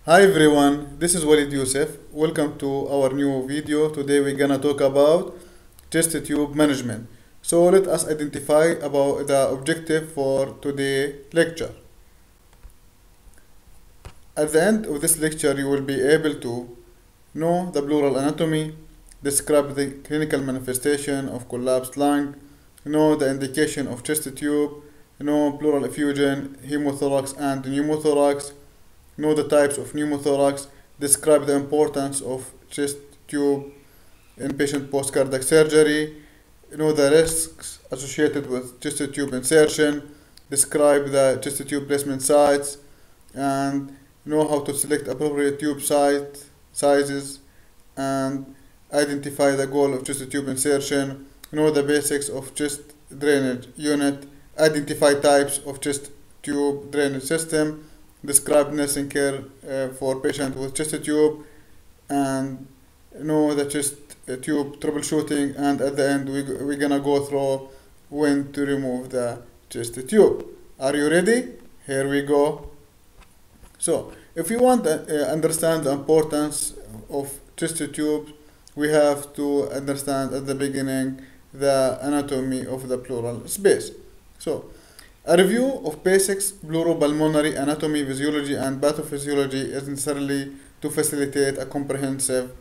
Hi everyone, this is Waleed Yousef. Welcome to our new video. Today we're gonna talk about test tube management. So let us identify about the objective for today's lecture. At the end of this lecture, you will be able to know the pleural anatomy, describe the clinical manifestation of collapsed lung, know the indication of chest tube, know pleural effusion, hemothorax and pneumothorax, know the types of pneumothorax, describe the importance of chest tube in patient post-cardiac surgery, know the risks associated with chest tube insertion, describe the chest tube placement sites, and know how to select appropriate tube sizes, and identify the goal of chest tube insertion, know the basics of chest drainage unit, identify types of chest tube drainage system, describe nursing care for patient with chest tube, and know the chest tube troubleshooting, and at the end we're gonna go through when to remove the chest tube. Are you ready? Here we go. So if you want to understand the importance of chest tube, we have to understand at the beginning the anatomy of the pleural space. So a review of basics pleuropulmonary anatomy, physiology, and pathophysiology is necessary to facilitate a comprehensive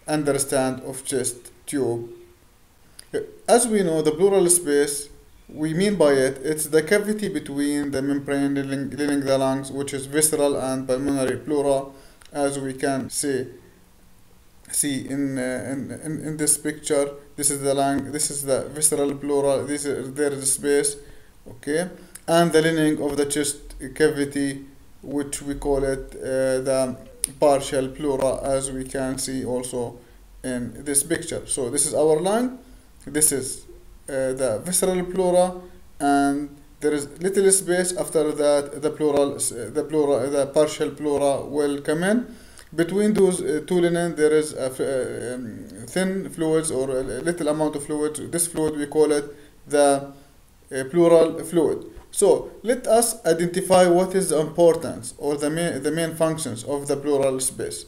understanding of chest tube. As we know, the pleural space, we mean by it, it's the cavity between the membrane lining the lungs, which is visceral and pulmonary pleura, as we can see in this picture. This is the lung, this is the visceral pleura, there is space. Okay, and the lining of the chest cavity, which we call it the partial pleura, as we can see also in this picture. So this is our lung, this is the visceral pleura, and there is little space. After that, the partial pleura will come in. Between those two linen, there is a thin fluids or a little amount of fluid. This fluid we call it the pleural fluid. So let us identify what is the importance or the main functions of the pleural space.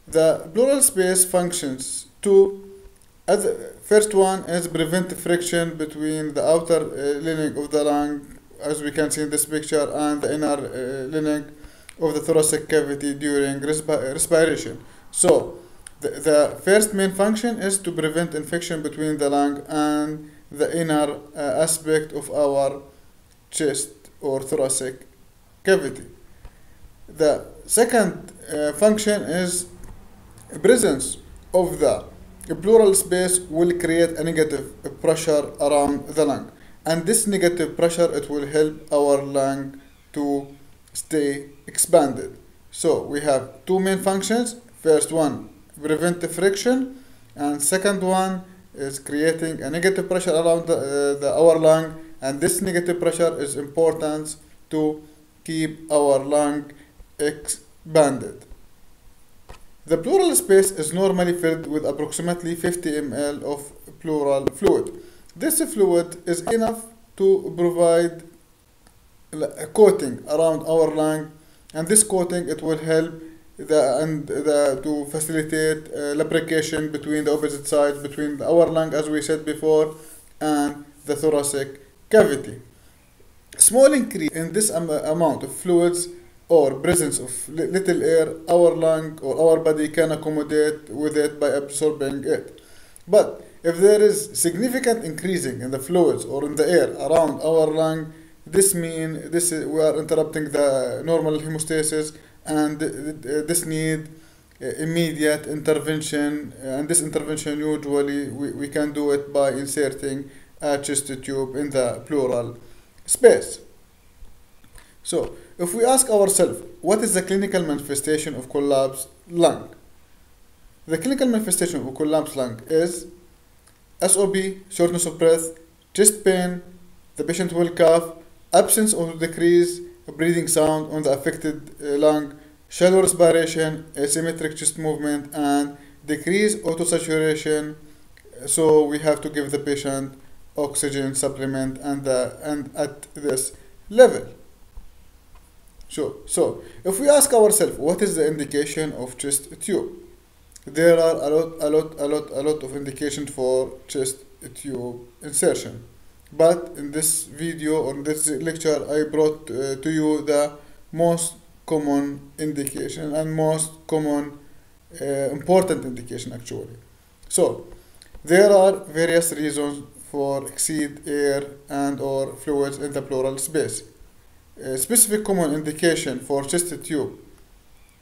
The pleural space functions to, as the first one is prevent friction between the outer lining of the lung, as we can see in this picture, and the inner lining of the thoracic cavity during respiration. So the first main function is to prevent infection between the lung and the inner aspect of our chest or thoracic cavity. The second function is presence of the pleural space will create a negative pressure around the lung, and this negative pressure, it will help our lung to stay expanded. So we have two main functions. First one, prevent the friction, and second one is creating a negative pressure around our lung, and this negative pressure is important to keep our lung expanded. The pleural space is normally filled with approximately 50 ml of pleural fluid. This fluid is enough to provide a coating around our lung, and this coating, it will help to facilitate lubrication between the opposite sides, between our lung, as we said before, and the thoracic cavity. Small increase in this amount of fluids or presence of little air, our lung or our body can accommodate with it by absorbing it. But if there is significant increasing in the fluids or in the air around our lung, this means we are interrupting the normal hemostasis, and this need immediate intervention, and this intervention usually we can do it by inserting a chest tube in the pleural space. So if we ask ourselves, what is the clinical manifestation of collapsed lung? The clinical manifestation of collapsed lung is SOP, shortness of breath, chest pain, the patient will cough, absence or decrease breathing sound on the affected lung, shallow respiration, asymmetric chest movement, and decreased autosaturation. So we have to give the patient oxygen supplement and at this level. Sure. So, if we ask ourselves, what is the indication of chest tube? There are a lot of indications for chest tube insertion. But in this video or in this lecture, I brought to you the most common indication and most common important indication actually. So, there are various reasons for exceed air and or fluids in the pleural space. A specific common indication for chest tube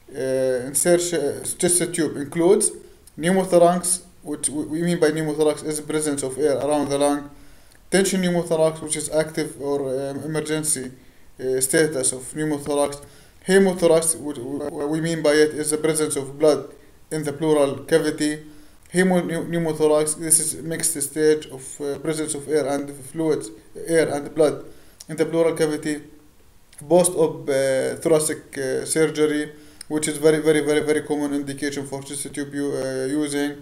insertion chest tube includes pneumothorax, which we mean by pneumothorax is the presence of air around the lung, tension pneumothorax, which is active or emergency status of pneumothorax, hemothorax, which we mean by it is the presence of blood in the pleural cavity, pneumothorax, this is mixed stage of presence of air and fluids, air and blood in the pleural cavity, post-op thoracic surgery, which is very common indication for chest tube using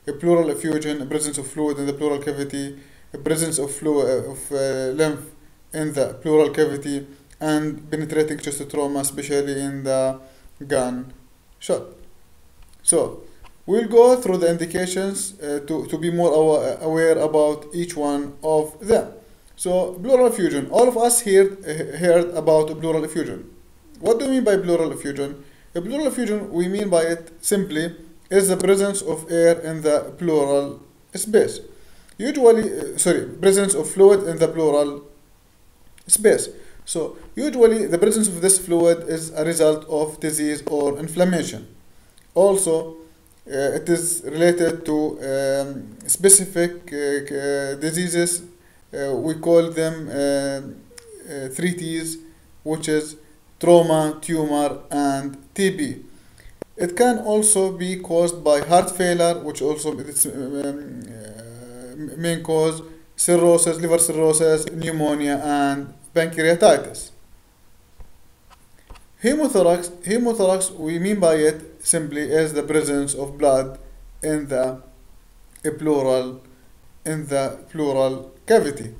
a pleural effusion, a presence of fluid in the pleural cavity, a presence of fluid of lymph in the pleural cavity, and penetrating chest trauma, especially in the gunshot. So we'll go through the indications to be more aware about each one of them. So pleural effusion. All of us here heard about pleural effusion. What do we mean by pleural effusion? A pleural effusion, we mean by it simply is the presence of air in the pleural space. Usually, presence of fluid in the pleural space. So usually the presence of this fluid is a result of disease or inflammation. Also, it is related to specific diseases. We call them 3Ts, which is trauma, tumor, and TB. It can also be caused by heart failure, which also its main cause, cirrhosis, liver cirrhosis, pneumonia, and pancreatitis. Hemothorax, we mean by it simply is the presence of blood in the pleural cavity.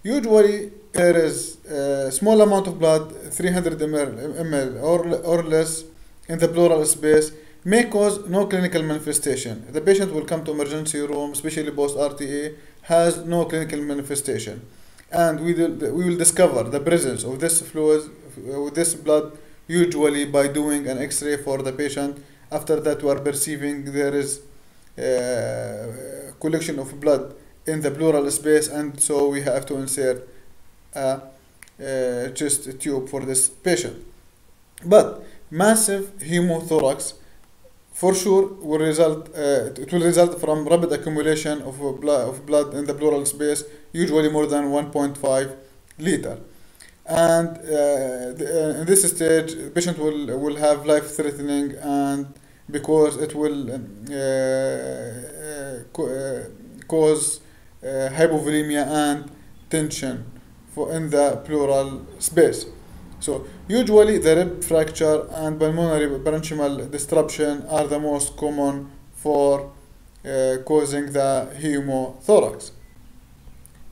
Usually there is a small amount of blood, 300 ml or less in the pleural space, may cause no clinical manifestation. The patient will come to emergency room, especially post RTA, has no clinical manifestation. And we will discover the presence of this fluid, with this blood, usually by doing an X-ray for the patient. After that, we are perceiving there is collection of blood in the pleural space, and so we have to insert a chest tube for this patient. But massive hemothorax for sure will result from rapid accumulation of blood in the pleural space, usually more than 1.5 liter. And in this stage, the patient will have life-threatening, and because it will cause hypovolemia and tension in the pleural space. So usually the rib fracture and pulmonary parenchymal disruption are the most common for causing the hemothorax.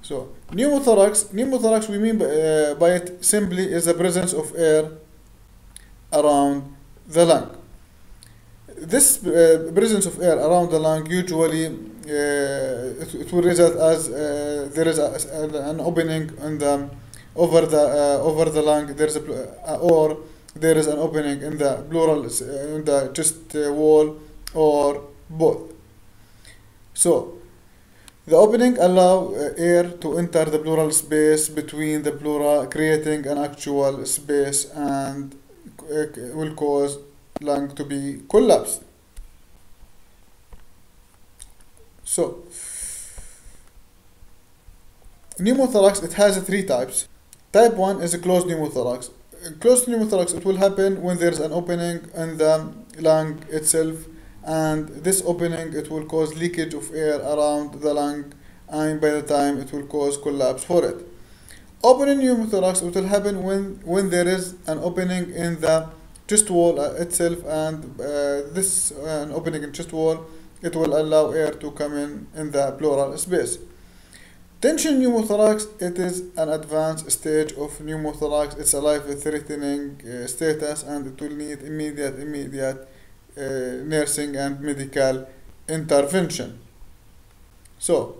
So pneumothorax we mean by it simply is the presence of air around the lung. This presence of air around the lung usually it will result as there is an opening in the over the lung. Or there is an opening in the pleural in the chest wall, or both. So the opening allow air to enter the pleural space between the pleura, creating an actual space, and will cause lung to be collapsed. So pneumothorax, it has three types. Type 1 is a closed pneumothorax. Closed pneumothorax, it will happen when there is an opening in the lung itself, and this opening, it will cause leakage of air around the lung, and by the time it will cause collapse for it. Opening pneumothorax, it will happen when there is an opening in the chest wall itself, and this an opening in chest wall, it will allow air to come in the pleural space. Tension pneumothorax, it is an advanced stage of pneumothorax. It's a life-threatening status, and it will need immediate nursing and medical intervention. So,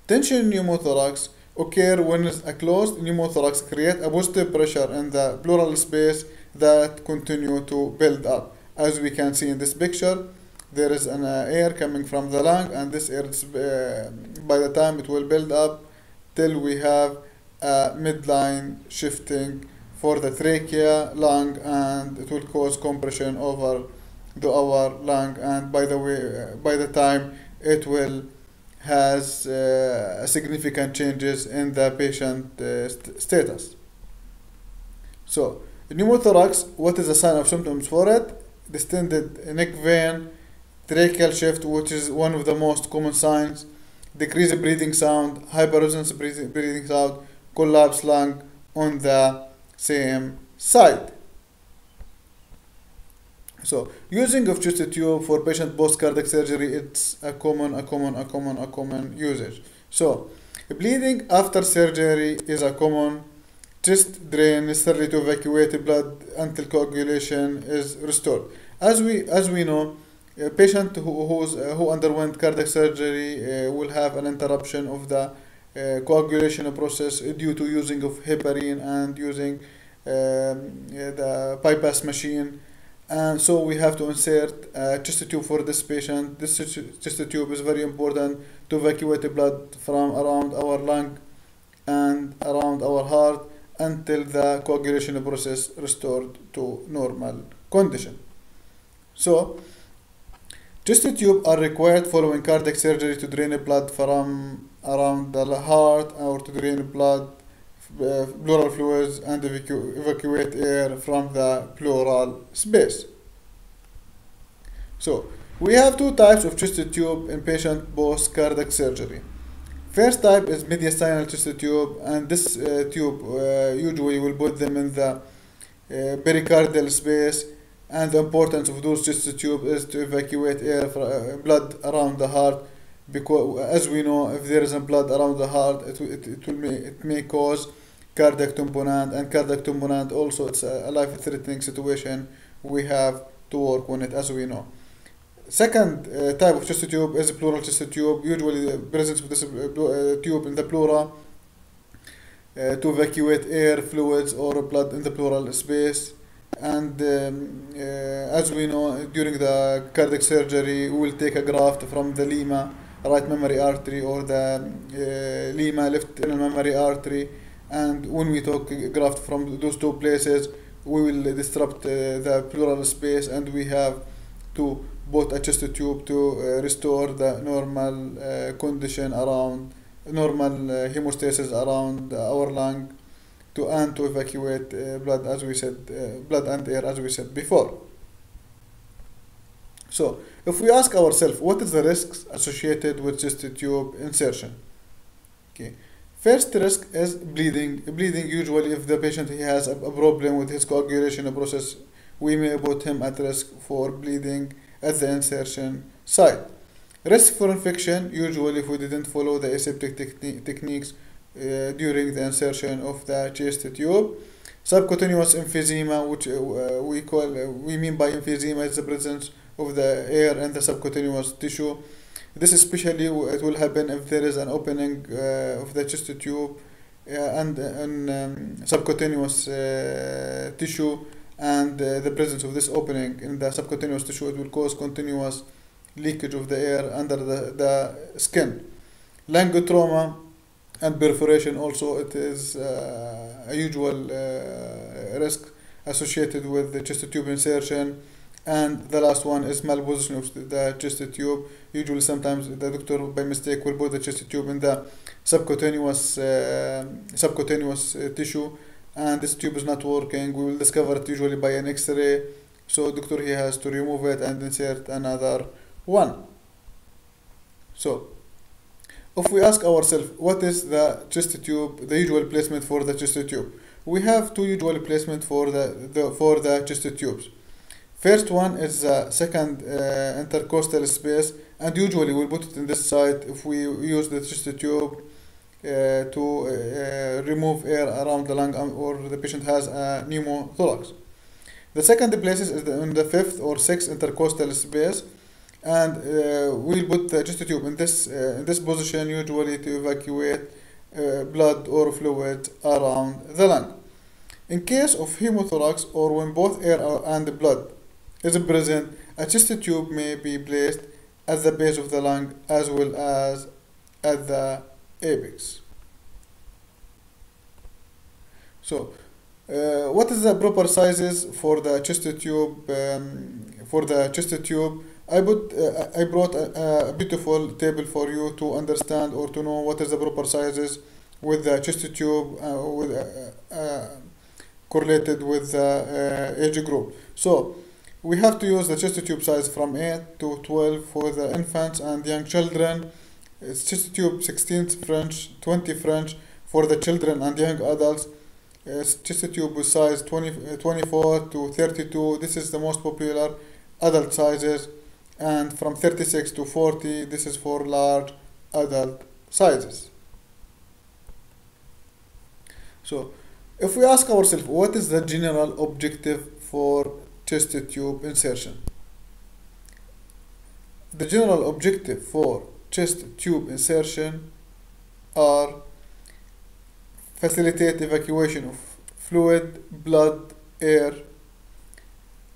tension pneumothorax occur when a closed pneumothorax create a positive pressure in the pleural space that continue to build up. As we can see in this picture, there is an air coming from the lung, and this air is, by the time it will build up till we have a midline shifting for the trachea, lung, and it will cause compression over our lung, and by the time it will has significant changes in the patient status. So, pneumothorax, what is the sign of symptoms for it? Distended neck vein, tracheal shift, which is one of the most common signs, decreased breathing sound, hyperresonance breathing sound, collapsed lung on the same side. So, using of chest tube for patient post-cardiac surgery, it's a common usage. So, bleeding after surgery is a common. Chest drain necessary to evacuate blood until coagulation is restored. As we know, a patient who underwent cardiac surgery will have an interruption of the coagulation process due to using of heparin and using the bypass machine, and so we have to insert a chest tube for this patient. This chest tube is very important to evacuate the blood from around our lung and around our heart until the coagulation process restored to normal condition. So, chest tube are required following cardiac surgery to drain blood from around the heart, or to drain blood, pleural fluids, and evacuate air from the pleural space. So, we have two types of chest tube in patient post-cardiac surgery. First type is mediastinal chest tube, and this tube usually will put them in the pericardial space, and the importance of those chest tube is to evacuate air blood around the heart, because as we know, if there isn't blood around the heart, it may cause cardiac tamponade, and cardiac tamponade also, it's a life-threatening situation. We have to work on it, as we know. Second type of chest tube is a pleural chest tube. Usually the presence of this tube in the pleura to evacuate air, fluids, or blood in the pleural space. And as we know, during the cardiac surgery, we will take a graft from the lima, right mammary artery, or the lima, left inner mammary artery. And when we take graft from those two places, we will disrupt the pleural space, and we have to put a chest tube to restore the normal condition around normal hemostasis around our lung, to evacuate blood, as we said, blood and air, as we said before. So, if we ask ourselves, what is the risks associated with chest tube insertion? Okay. First risk is bleeding. Bleeding, usually if the patient has a problem with his coagulation process, we may put him at risk for bleeding at the insertion site. Risk for infection, usually if we didn't follow the aseptic techniques during the insertion of the chest tube. Subcutaneous emphysema, which we mean by emphysema is the presence of the air in the subcutaneous tissue. This especially it will happen if there is an opening of the chest tube and subcutaneous tissue, and the presence of this opening in the subcutaneous tissue, it will cause continuous leakage of the air under the skin. Lung trauma and perforation also, it is a usual risk associated with the chest tube insertion. And the last one is malposition of the chest tube. Usually sometimes the doctor by mistake will put the chest tube in the subcutaneous tissue, and this tube is not working. We will discover it usually by an X-ray, so doctor he has to remove it and insert another one. So, if we ask ourselves, what is the chest tube, the usual placement for the chest tube? We have two usual placement for the chest tubes. First one is the second intercostal space, and usually we'll put it in this side if we use the chest tube to remove air around the lung, or the patient has a pneumothorax. The second places is in the fifth or sixth intercostal space, and we'll put the chest tube in this position, usually to evacuate blood or fluid around the lung. In case of hemothorax, or when both air and blood is present, a chest tube may be placed at the base of the lung as well as at the apex. So, what is the proper sizes for the chest tube? I brought a beautiful table for you to understand or to know what is the proper sizes with the chest tube correlated with the age group. So we have to use the chest tube size from 8 to 12 for the infants and young children. It's chest tube 16 French, 20 French for the children and young adults. Chest tube with size 24 to 32. This is the most popular adult sizes, and from 36 to 40, this is for large adult sizes. So if we ask ourselves, what is the general objective for chest tube insertion? The general objective for chest tube insertion are facilitate evacuation of fluid, blood, air,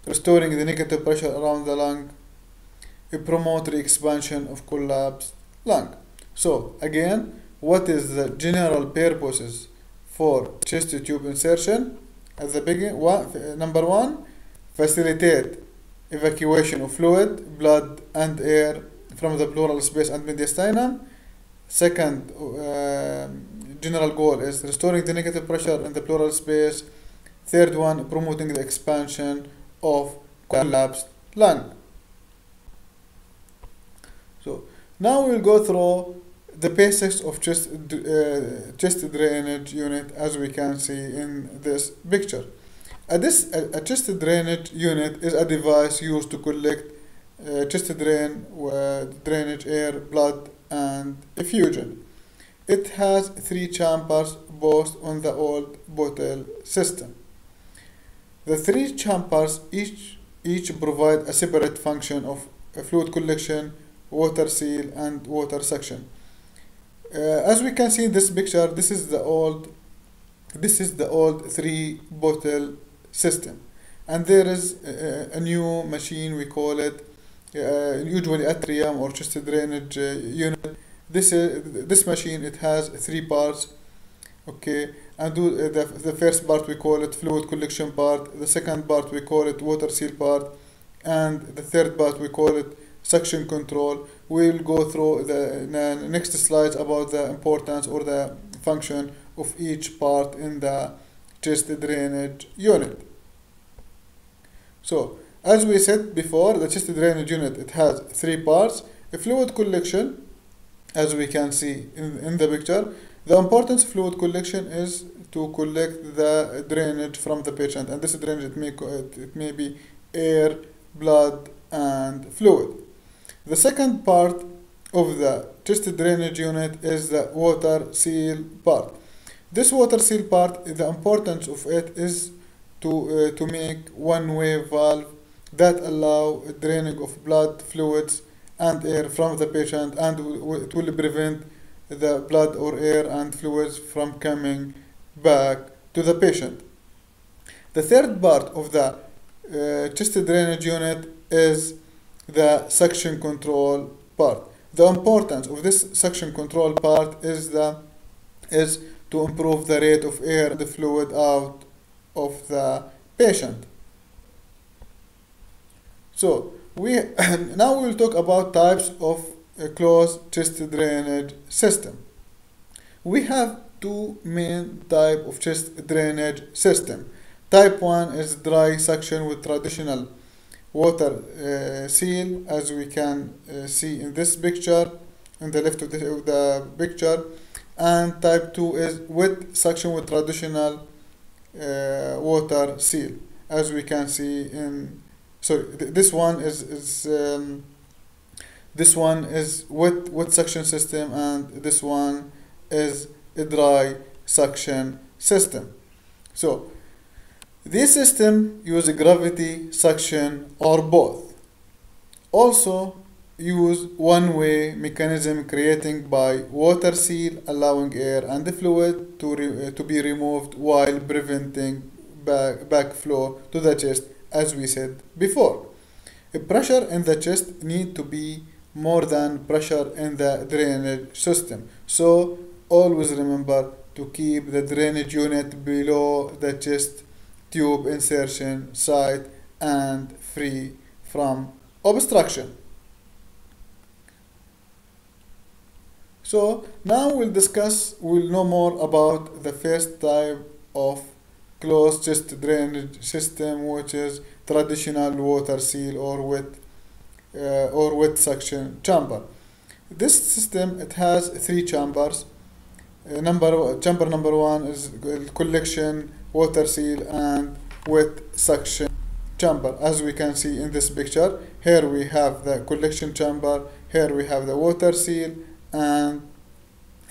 restoring the negative pressure around the lung, promote re-expansion of collapsed lung. So again, what is the general purposes for chest tube insertion? At the beginning, number one, facilitate evacuation of fluid, blood, and air from the pleural space and mediastinum. Second general goal is restoring the negative pressure in the pleural space. Third one, promoting the expansion of collapsed lung. So now we'll go through the basics of chest drainage unit, as we can see in this picture. A chest drainage unit is a device used to collect chest drainage, air, blood, and effusion. It has 3 chambers both on the old bottle system. The 3 chambers each provide a separate function of fluid collection, water seal, and water suction. As we can see in this picture, this is the old 3 bottle system, and there is a new machine, we call it usually atrium or chest drainage unit. This machine, it has 3 parts, okay, and the first part we call it fluid collection part, the second part we call it water seal part, and the third part we call it suction control. We'll go through the next slides about the importance or the function of each part in the chest drainage unit. So as we said before, the chest drainage unit, it has 3 parts. A fluid collection, as we can see in the picture, the importance of fluid collection is to collect the drainage from the patient, and this drainage, it may be air, blood, and fluid. The second part of the chest drainage unit is the water seal part. This water seal part, the importance of it is to make one-way valve that allow draining of blood, fluids, and air from the patient, and it will prevent the blood or air and fluids from coming back to the patient. The third part of the chest drainage unit is the suction control part. The importance of this suction control part is to improve the rate of air and the fluid out of the patient. So now we'll talk about types of a closed chest drainage system. We have 2 main types of chest drainage system. Type 1 is dry suction with traditional water seal, as we can see in this picture, in the left of the picture. And type 2 is wet suction with traditional water seal, as we can see in. Sorry, this one is wet suction system, and this one is a dry suction system. So this system use gravity, suction, or both. Also use one-way mechanism created by water seal, allowing air and the fluid to be removed while preventing backflow to the chest, as we said before. Pressure in the chest need to be more than pressure in the drainage system. So always remember to keep the drainage unit below the chest tube insertion site and free from obstruction. So now we'll know more about the first type of closed chest drainage system, which is traditional water seal or wet suction chamber. This system, it has three chambers. Chamber number one is collection, water seal, and wet suction chamber. As we can see in this picture, here we have the collection chamber, here we have the water seal, and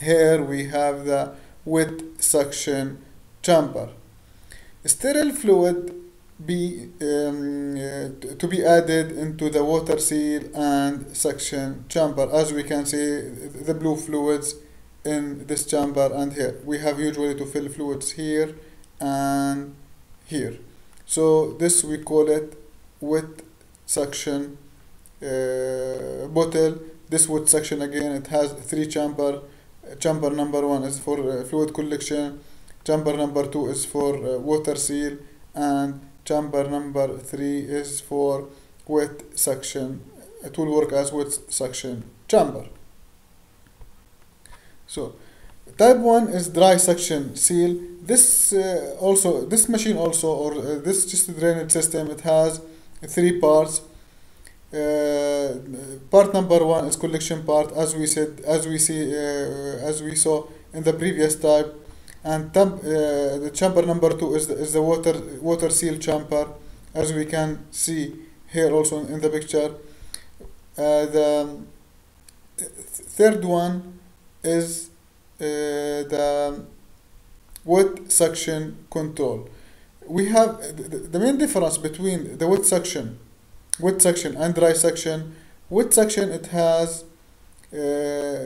here we have the wet suction chamber. Sterile fluid to be added into the water seal and suction chamber. As we can see, the blue fluids in this chamber and here. We have usually to fill fluids here and here. So this we call it wet suction bottle. This wet suction, again, it has three chamber. Chamber number one is for fluid collection. Chamber number two is for water seal, and chamber number three is for wet suction. It will work as wet suction chamber. So type 1 is dry suction seal. This machine also, or this just drainage system, it has three parts. Part number one is collection part, as we saw in the previous type, and the chamber number two is the water seal chamber, as we can see here also in the picture. The third one is the wet suction control. We have the main difference between the wet suction and dry suction. Wet suction, it has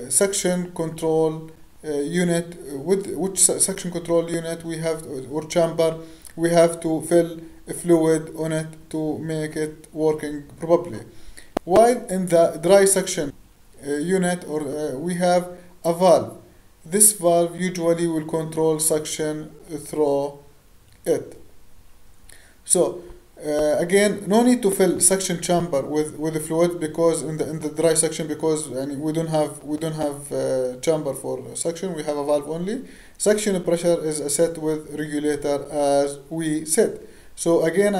suction control unit. With which suction control unit we have, or chamber, we have to fill a fluid on it to make it working properly. While in the dry suction unit, we have a valve. This valve usually will control suction through it. So again, no need to fill suction chamber with the fluid, because in the dry suction, because we don't have chamber for suction, we have a valve only. Suction pressure is set with regulator, as we said. So again,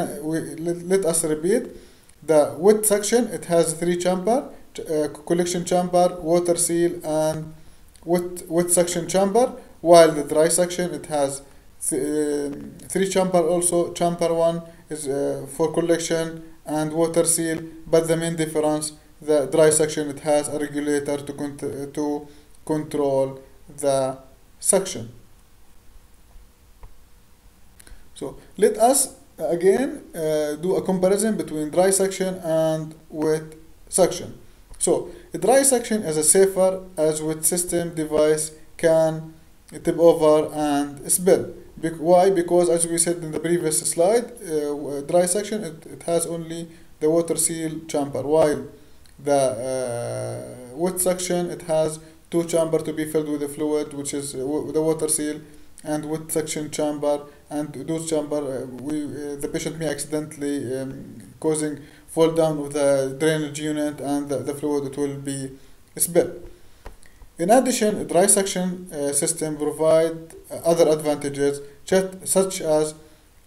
let us repeat. The wet suction, it has three chamber: collection chamber, water seal, and wet suction chamber. While the dry suction, it has three chamber also. Chamber one is for collection and water seal, but the main difference, the dry section, it has a regulator to control the suction. So let us again do a comparison between dry suction and wet suction. So a dry suction is a safer, as wet system device can tip over and spill. Why? Because as we said in the previous slide, dry section, it has only the water seal chamber, while the wet section, it has two chamber to be filled with the fluid, which is the water seal and wet section chamber, and those chamber the patient may accidentally causing fall down of the drainage unit, and the fluid, it will be spilled. In addition, a dry suction system provide other advantages, such as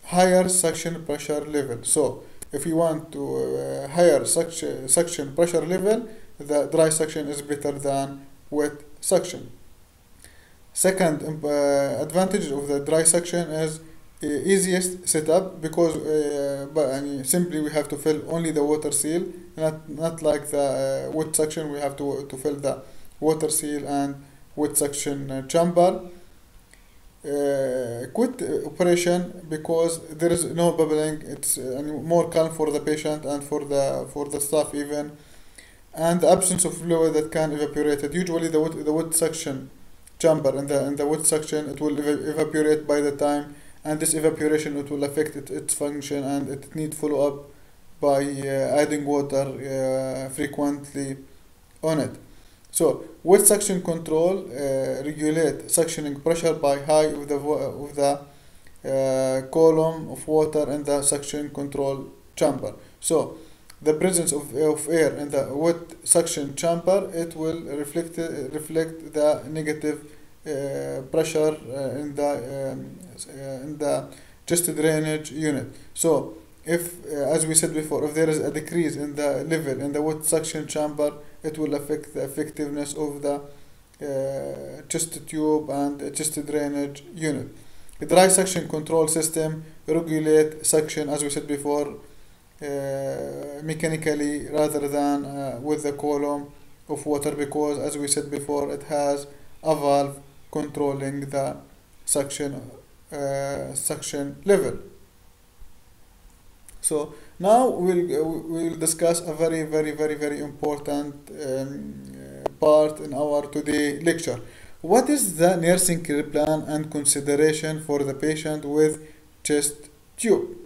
higher suction pressure level. So if you want to higher suction pressure level, the dry suction is better than wet suction. Second advantage of the dry suction is easiest setup, because simply we have to fill only the water seal, not like the wet suction. We have to fill the water seal and with suction chamber. Quit operation because there is no bubbling. It's more calm for the patient and for the staff even, and the absence of fluid that can evaporate it. Usually the wood suction chamber and the wood suction, it will evaporate by the time, and this evaporation, it will affect its function, and it need follow up by adding water frequently on it. So with suction control, regulate suctioning pressure by high of the column of water in the suction control chamber. So the presence of air in the wet suction chamber, it will reflect the negative pressure in the chest drainage unit. So if, as we said before, if there is a decrease in the level in the wet suction chamber, it will affect the effectiveness of the chest tube and chest drainage unit. The dry suction control system regulate suction, as we said before, mechanically rather than with the column of water, because, as we said before, it has a valve controlling the suction level. So now we'll discuss a very important part in our today lecture. What is the nursing care plan and consideration for the patient with chest tube?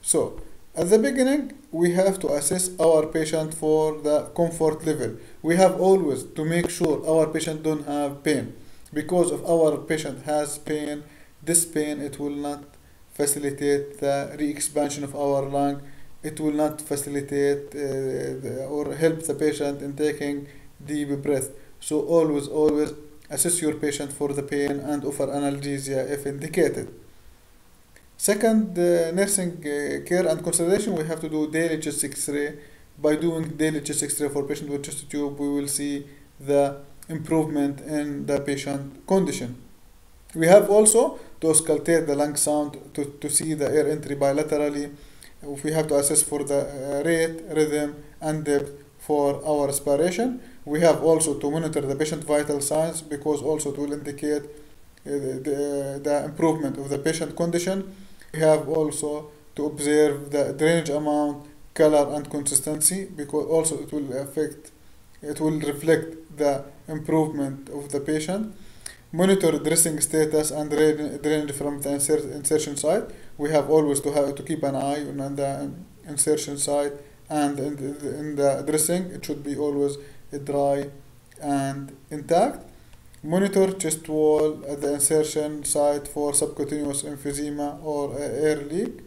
So at the beginning, we have to assess our patient for the comfort level. We have always to make sure our patient don't have pain, because if our patient has pain, this pain, it will not facilitate the re-expansion of our lung. It will not facilitate or help the patient in taking deep breath. So always assess your patient for the pain and offer analgesia if indicated. Second, nursing care and consideration, we have to do daily chest X-ray. By doing daily chest X-ray for patient with chest tube, we will see the improvement in the patient condition. We have also to auscultate the lung sound to see the air entry bilaterally. We have to assess for the rate, rhythm, and depth for our respiration. We have also to monitor the patient vital signs, because also it will indicate the improvement of the patient condition. We have also to observe the drainage amount, color, and consistency, because also it will reflect the improvement of the patient. Monitor dressing status and drainage from the insertion site. We have always to keep an eye on the insertion site, and in the dressing, it should be always dry and intact. Monitor chest wall at the insertion site for subcutaneous emphysema or air leak.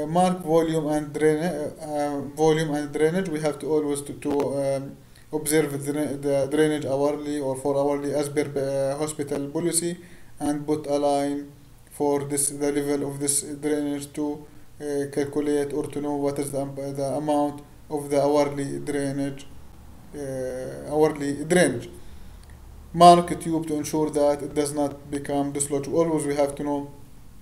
Mark volume and drainage. We have to always to observe the drainage hourly or 4-hourly as per hospital policy, and put a line for the level of this drainage to calculate or to know what is the amount of the hourly drainage. Mark tube to ensure that it does not become dislodged. Always we have to know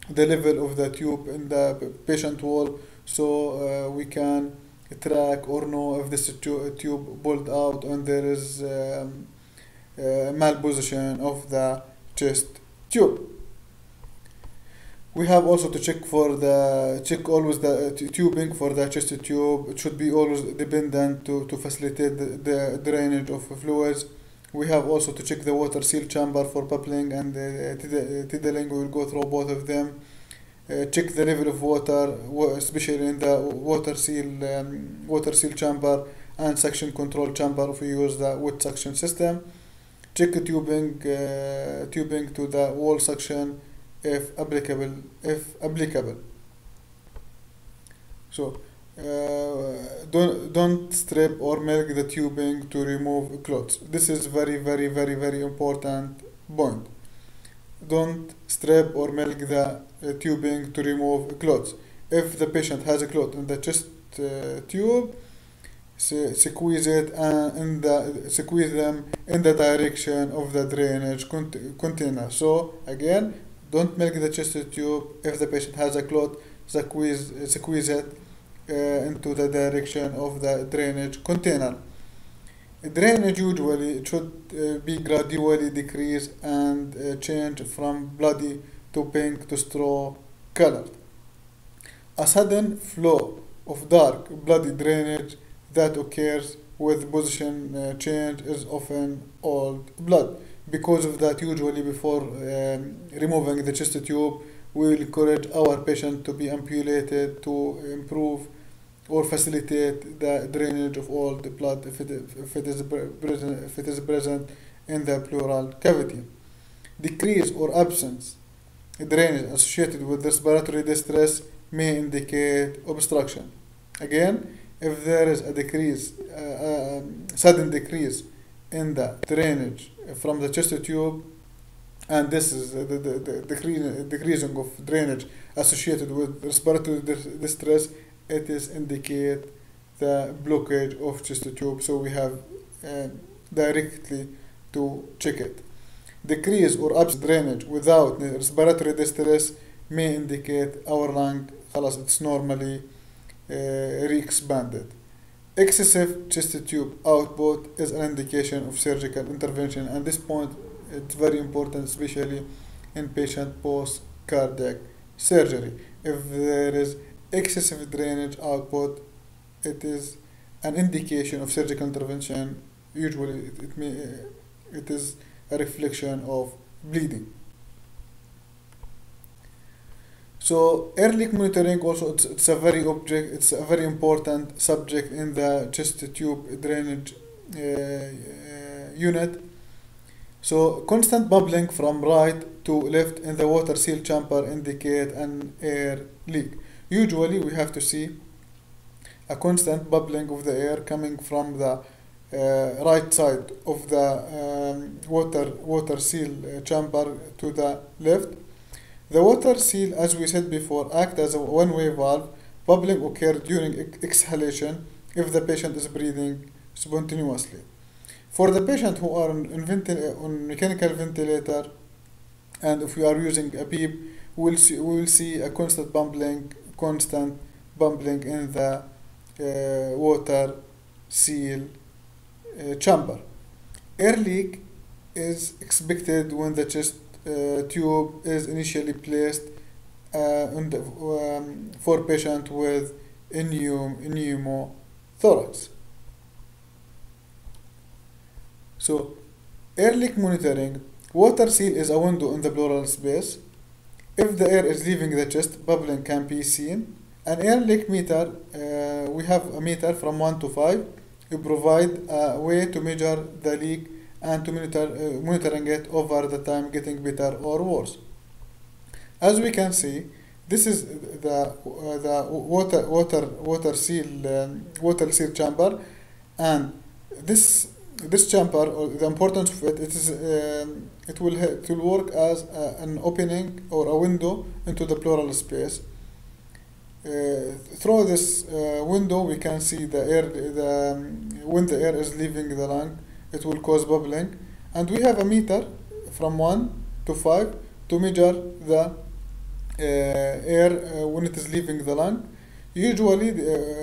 the level of the tube in the patient wall, so we can track or know if this tube pulled out and there is malposition of the chest tube. We have also to check always the tubing for the chest tube. It should be always dependent to facilitate the drainage of fluids. We have also to check the water seal chamber for bubbling and tiddling. We will go through both of them. Check the level of water, especially in the water seal chamber and suction control chamber if we use the wet suction system. Check the tubing to the wall suction if applicable. So don't strip or milk the tubing to remove clots. This is very important point. Don't strip or milk the tubing to remove clots. If the patient has a clot in the chest tube, squeeze them in the direction of the drainage container. So again, don't milk the chest tube. If the patient has a clot, squeeze it into the direction of the drainage container. Drainage usually should be gradually decreased and change from bloody to pink to straw colored. A sudden flow of dark bloody drainage that occurs with position change is often old blood. Because of that, usually before removing the chest tube, we will encourage our patient to be ampulated to improve or facilitate the drainage of all the blood if it is present in the pleural cavity. Decrease or absence drainage associated with respiratory distress may indicate obstruction. Again, if there is a sudden decrease in the drainage from the chest tube, and this is the decreasing of drainage associated with respiratory distress, it is indicate the blockage of chest tube. So we have directly to check it. Decrease or absent drainage without respiratory distress may indicate our lung خلاص it's normally re-expanded. Excessive chest tube output is an indication of surgical intervention, and this point it's very important, especially in patient post cardiac surgery. If there is excessive drainage output, it is an indication of surgical intervention. Usually it is a reflection of bleeding. So early monitoring also it's a very important subject in the chest tube drainage unit. So constant bubbling from right to left in the water seal chamber indicate an air leak. Usually we have to see a constant bubbling of the air coming from the right side of the water seal chamber to the left. The water seal, as we said before, act as a one-way valve. Bubbling occurs during exhalation if the patient is breathing spontaneously. For the patient who are on mechanical ventilator, and if we are using a PEEP, we will see a constant bubbling in the water seal chamber. Air leak is expected when the chest tube is initially placed for patient with pneumothorax. So, air leak monitoring. Water seal is a window in the pleural space. If the air is leaving the chest, bubbling can be seen. An air leak meter, we have a meter from 1 to 5. We provide a way to measure the leak and to monitoring it over the time, getting better or worse. As we can see, this is the water seal chamber, and this chamber, or the importance of it will work as an opening or a window into the pleural space. Through this window, we can see the air. When the air is leaving the lung, it will cause bubbling, and we have a meter from 1 to 5 to measure the air when it is leaving the lung. Usually,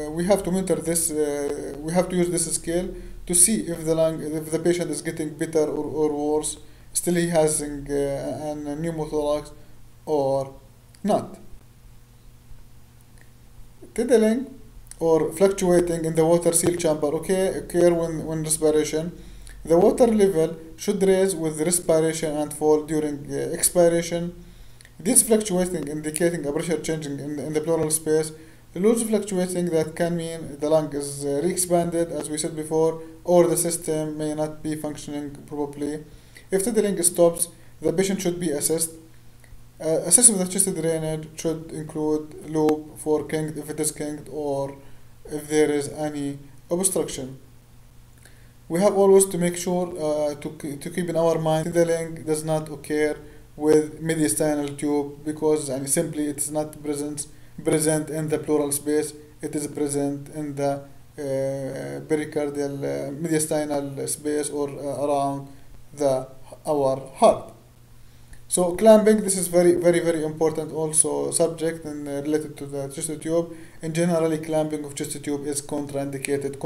we have to measure this. We have to use this scale to see if the patient is getting better or worse, still he has a pneumothorax or not. Tiddling or fluctuating in the water seal chamber occur when respiration. The water level should raise with respiration and fall during expiration. This fluctuating indicating a pressure changing in the pleural space. Loose fluctuating, that can mean the lung is re-expanded, as we said before, or the system may not be functioning properly. If tiddling stops, the patient should be assessed. Assessment of the chest drainage should include loop for kinked if it is kinked, or if there is any obstruction. We have always to make sure to keep in our mind tiddling does not occur with mediastinal tube, because simply it is not present in the pleural space. It is present in the pericardial mediastinal space or around our heart. So clamping, this is very important also subject and related to the chest tube. In generally, clamping of chest tube is contraindicated.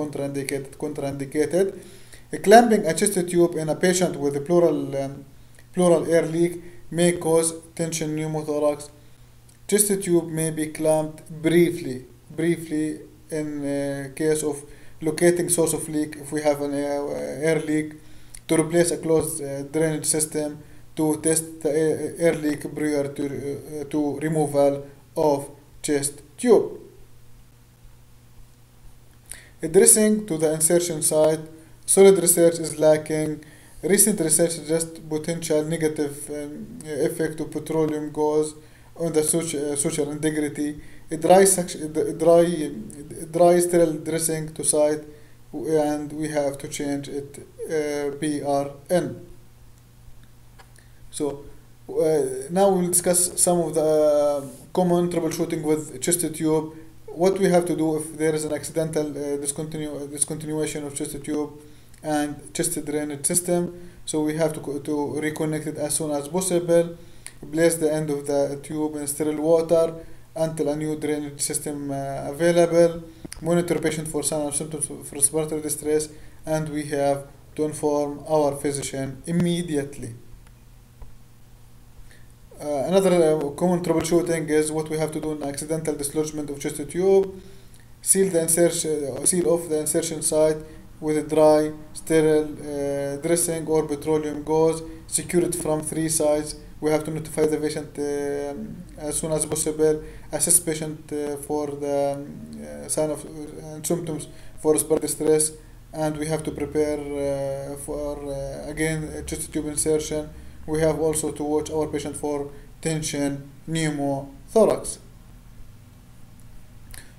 Clamping a chest tube in a patient with a pleural air leak may cause tension pneumothorax. Chest tube may be clamped briefly in case of locating source of leak. If we have an air leak, to replace a closed drainage system, to test the air leak prior to removal of chest tube. Addressing to the insertion site, solid research is lacking. Recent research suggests potential negative effect of petroleum gauze on the suture integrity. A dry sterile dressing to site, and we have to change it PRN. So now we'll discuss some of the common troubleshooting with chest tube. What we have to do if there is an accidental discontinuation of chest tube and chest drainage system. So we have to reconnect it as soon as possible. Place the end of the tube in sterile water until a new drainage system available. Monitor patient for signs and symptoms of respiratory distress, and we have to inform our physician immediately. Another common troubleshooting is what we have to do in accidental dislodgement of chest tube. Seal off the insertion site with a dry, sterile dressing or petroleum gauze. Secure it from 3 sides. We have to notify the patient as soon as possible. Assess patient for the sign of symptoms for respiratory distress, and we have to prepare for again chest tube insertion. We have also to watch our patient for tension pneumothorax.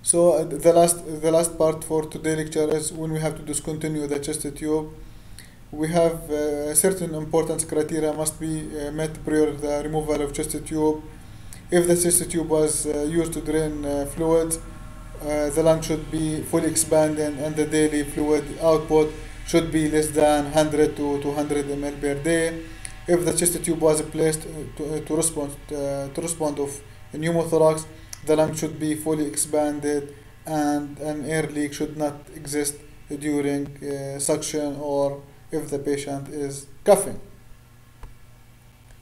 So the last part for today's lecture is when we have to discontinue the chest tube. We have certain importance criteria must be met prior to the removal of chest tube. If the chest tube was used to drain fluids, the lung should be fully expanded and the daily fluid output should be less than 100 to 200 ml per day. If the chest tube was placed to respond of pneumothorax, the lung should be fully expanded and an air leak should not exist during suction or if the patient is coughing.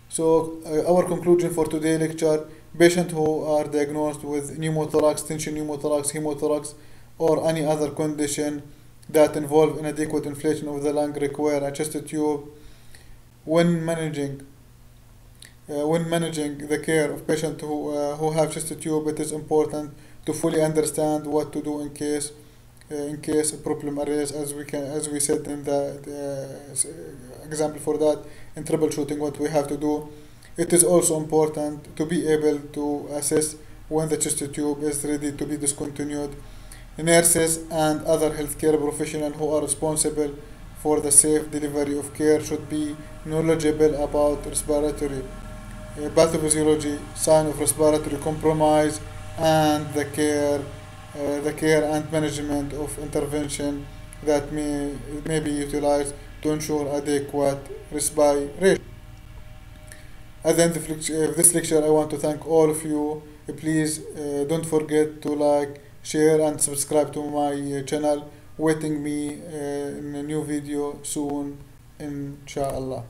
So our conclusion for today's lecture: patients who are diagnosed with pneumothorax, tension pneumothorax, hemothorax, or any other condition that involve inadequate inflation of the lung require a chest tube. When managing the care of patients who have chest tube, it is important to fully understand what to do in case a problem arises, as we said in the example for that in troubleshooting what we have to do. It is also important to be able to assess when the chest tube is ready to be discontinued. Nurses and other healthcare professionals who are responsible for the safe delivery of care should be knowledgeable about respiratory pathophysiology, sign of respiratory compromise, and the care and management of intervention that may be utilized to ensure adequate respiration. At the end of this lecture, I want to thank all of you. Please don't forget to like, share, and subscribe to my channel. Waiting me in a new video soon, inshallah.